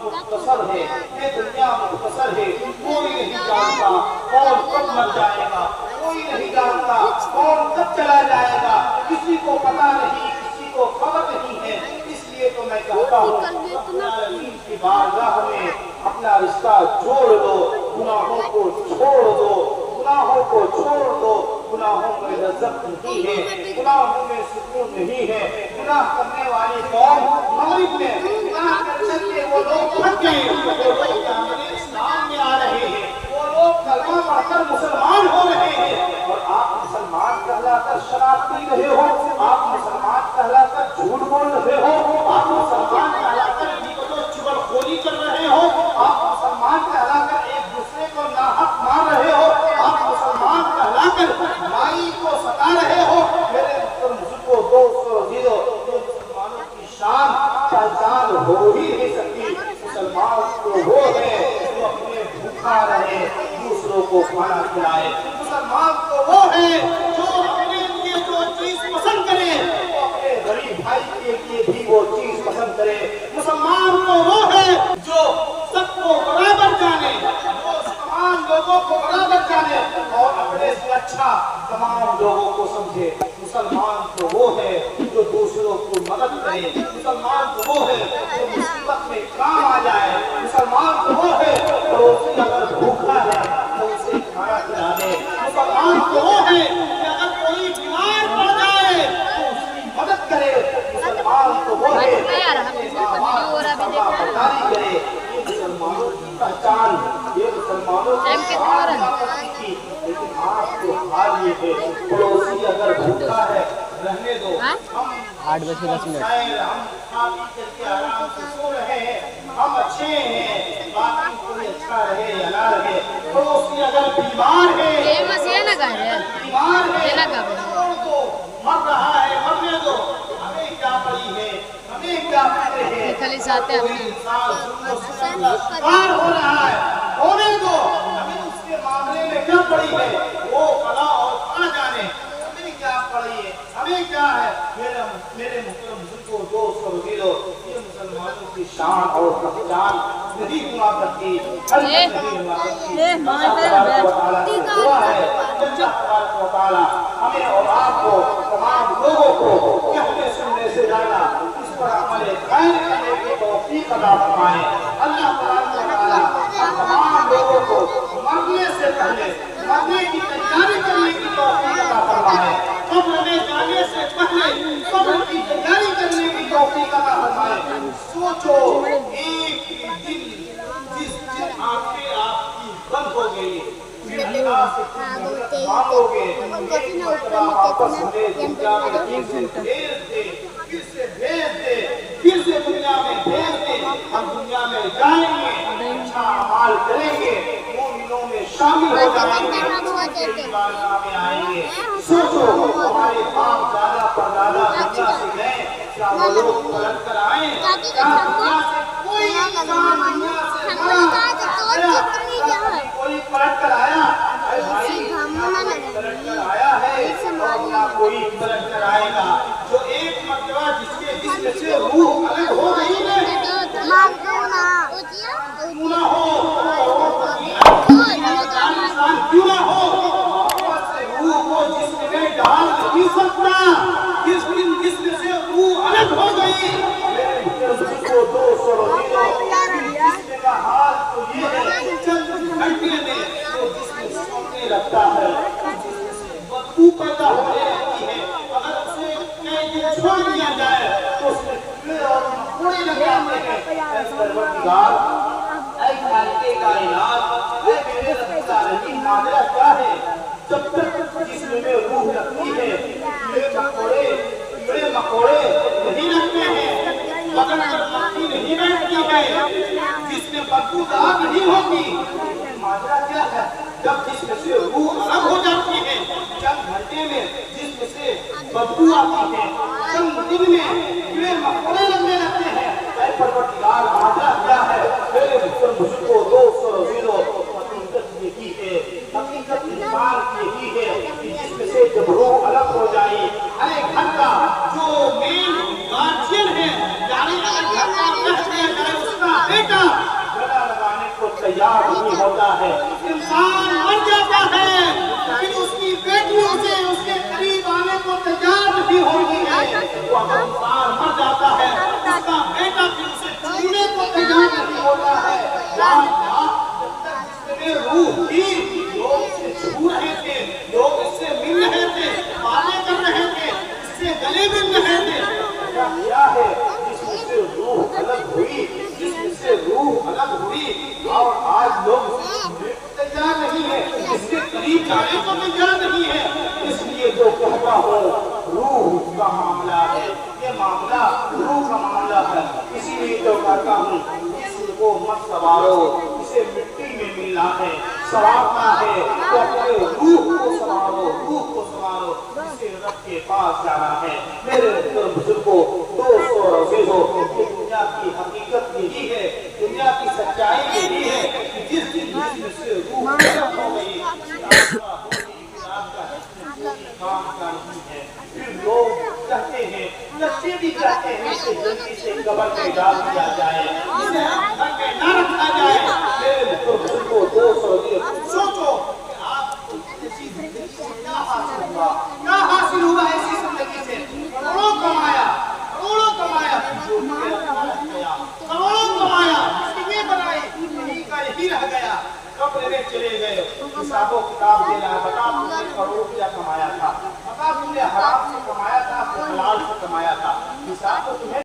مختصر ہے، یہ دنیا مختصر ہے، کوئی نہیں جانتا کون کب مر جائے گا، کوئی نہیں جانتا کون کب چلا جائے گا، کسی کو پتہ نہیں، کسی کو خبر نہیں ہے۔ اس لیے تو میں کہتا ہوں رب العالمین کی بارگاہ میں اپنا رشتہ جوڑ دو، گناہوں کو چھوڑ دو، گناہوں کو چھوڑ دو۔ گناہوں میں لذت نہیں ہے، گناہوں میں سکون نہیں ہے۔ گناہ کرنے والی قوم مغرب میں گناہ کر کے وہ لوگ پھٹ گئے، وہ لوگ دامن اسلام میں آ رہے ہیں، وہ لوگ کلمہ پڑھ کر مسلمان ہو رہے ہیں، اور آپ مسلمان کہلا کر شراب پی رہے ہو، آپ مسلمان کہلا کر جھوٹ بول رہے ہو، آپ مسلمان کہلا کر غیبت و چغلخوری کر رہے ہو، آپ مسلمان کہلا کر ایک دوسرے کو ناحق مار رہے ہو، آپ مسلمان کہلا کر مائی کو ستا رہے ہو۔ میرے بزرگوں، دوستوں، عزیزوں، یہ مسلمانوں کی شان پہچان ہو ہی نہیں سکتی۔ مسلمان تو وہ ہے جو اپنے بھوکا رہے، دوسروں کو کھانا کھلائے۔ مسلمان تو وہ ہے جو اپنے لیے جو چیز پسند کرے وہ اپنے غریب بھائی کے لیے بھی وہ چیز پسند کرے۔ مسلمان تو وہ ہے جو سب کو برابر جانے، جو تمام لوگوں کو برابر جانے اور اپنے سے اچھا تمام لوگوں کو سمجھے۔ مسلمان تو وہ ہے جو دوسروں کو مدد کرے۔ مسلمان تو وہ ہے جو مصیبت میں کام آ جائے۔ مسلمان تو وہ ہے پڑوسی اگر بھوکا ہے تو اسے کھانا کھلا دے۔ مسلمان تو وہ ہے کہ اگر کوئی بیمار پڑ جائے تو اس کی مدد کرے۔ مسلمان تو وہ ہے کہ کرے۔ یہ مسلمانوں کی پہچان، یہ مسلمانوں کی شان تھی۔ لیکن آپ کو حال یہ ہے پڑوسی اگر بھوکا ہے رہنے دو، ہم 8:10 ہم کھا پی کر کے آرام سے سو رہے ہیں، ہم اچھے ہیں، باقی کوئی اچھا رہے یا نہ رہے۔ پڑوسی اگر بیمار ہے، چھوڑ دو، مر رہا ہے مرنے دو، ہمیں کیا پڑی ہے، ہمیں کیا فکر ہے۔ کوئی انسان ظلم و ستم کا شکار ہو رہا ہے، ہونے دو، ہمیں اس کے معاملے میں کیا پڑی ہے، وہ فلاں اور فلاں جانے، ہمیں کیا پڑی ہے، ہمیں کیا ہے۔ میرے محترم بزرگوں، دوستوں، عزیزوں، یہ مسلمانوں کی شان اور پہچان نہیں ہوا کرتی، نہیں ہوا کرتی۔ اللہ تبارک و تعالیٰ سے دعا ہے کہ اللہ تبارک و تعالیٰ ہمیں اور آپ کو، تمام لوگوں کو کہنے سننے سے زیادہ اس پر عمل خیر کرنے کی توفیق عطا فرمائے۔ اللہ تبارک و تعالیٰ تمام لوگوں کو مرنے سے پہلے مرنے کی تیاری کرنے کی توفیق عطا فرمائے، قبر میں جانے سے پہلے قبر کی تیاری کرنے کی توفیق عطا فرمائے۔ سوچو ایک دن جس دن آنکھیں آپ کی بند ہو گئی، پھر اللہ سے مانگو گے، ایک مرتبہ واپس ہمیں دنیا میں پھر سے بھیج دے، پھر سے بھیج دے، پھر سے دنیا میں بھیج دے۔ ہم دنیا میں جائیں گے، اچھا اعمال کریں گے، مومنوں میں شامل ہو جائیں گے، تیری بارگاہ میں آئیں گے۔ سوچو ہمارے باپ دادا پردادا دنیا سے گئے، کیا وہ لوگ پلٹ کر آئے؟ کیا دنیا سے کوئی انسان دنیا سے کوئی پلٹ کر آیا؟ بھائی پلٹ کر آیا ہے اور نہ کوئی پلٹ کر آئے گا۔ جو ایک مرتبہ جس کے جسم سے روح الگ ہو گئی ہے، کیوں نہ ہو، انسان کیوں نہ ہو، محبت سے روح کو جسم میں ڈال نہیں سکتا۔ جس دن جسم سے روح الگ ہو گئی، میرے بزرگوں، دوستوں، عزیزوں، جسم کا حال تو یہ ہے چند گھنٹے میں جو جسم سونے لگتا ہے، جسم سے بدبو پیدا ہونے لگتی ہے۔ اگر اسے کئی دن چھوڑ دیا جائے تو اس میں کیڑے اور مکوڑے لگ جاتے ہیں۔ اے پروردگار، اے خالق کائنات، اے میرے رب العالمین، ماجرا کیا ہے؟ جب تک جسم میں روح لگتی ہے کیڑے مکوڑے نہیں لگتے ہیں، بدن پر مکھی نہیں بیٹھتی ہے، جس میں بدبو دار نہیں ہوتی۔ ماجرا کیا ہے؟ جب جسم سے روح الگ ہو جاتی ہے، چند گھنٹے میں جسم سے بدبو آتی ہے، چند دن میں کیڑے مکوڑے لگنے لگتے ہیں۔ اے پروردگار، ماجرا کیا ہے؟ میرے بزرگوں، دوستوں، عزیزوں، حقیقت یہی ہے، حقیقت انسان یہی ہے کہ جسم سے جب روح الگ ہو جائے، ارے گھر کا جو مین گارجین ہے ہوتا ہے. انسان مر جاتا ہے لیکن اس کی بیٹیوں سے اس کے قریب آنے کو تیار نہیں ہوتی ہے. تو اگر انسان مر جاتا ہے اس کا بیٹا پھر اسے چھونے کو تیار نہیں ہوتا ہے. جب تک روح تھی لوگ اسے چھو رہے تھے, لوگ اس سے مل رہے تھے, باتیں کر رہے تھے, اس سے گلے مل رہے تھے. کیا ہے جس میں سے روح الگ ہوئی, جس میں سے روح الگ ہوئی اور آج لوگ تیار نہیں ہے, اس کے قریب جانے کو تیار نہیں ہے. اس لیے جو کہتا ہوں روح کا معاملہ ہے, یہ معاملہ روح کا معاملہ ہے. اسی لیے جو کہتا ہوں جسم کو مت سنوارو, اسے مٹی میں ملنا ہے. سنوارنا ہے تو اپنے روح کو سنوارو, روح کو سنوارو, اسے رب کے پاس جانا ہے. میرے بزرگوں, دوستوں اور عزیزوں, یہ دنیا کی حقیقت یہی ہے, دنیا کی سچائی یہی ہے کہ جس دن جسم سے روح ختم ہو گئی کام کا نہیں ہے. پھر لوگ کہتے ہیں, بچے بھی کہتے ہیں کہ جلدی سے قبر میں ڈال دیا جائے, اسے گھر میں نہ رکھا جائے. میرے بزرگوں, دوستوں اور عزیزوں, سوچو کہ آپ کو ایسی زندگی سے کیا حاصل ہوا, کیا حاصل ہوا ایسی زندگی سے. کروڑوں کمایا, کروڑوں کمایا, کروڑوں کمایا, یہ بنائی, یہی کا یہی رہ گیا. قبر میں چلے گئے, حساب و کتاب دینا ہے. بتا تم نے کروڑ روپیہ کمایا تھا, بتا تم نے حرام سے کمایا تھا, حلال سے کمایا تھا, حساب تو تمہیں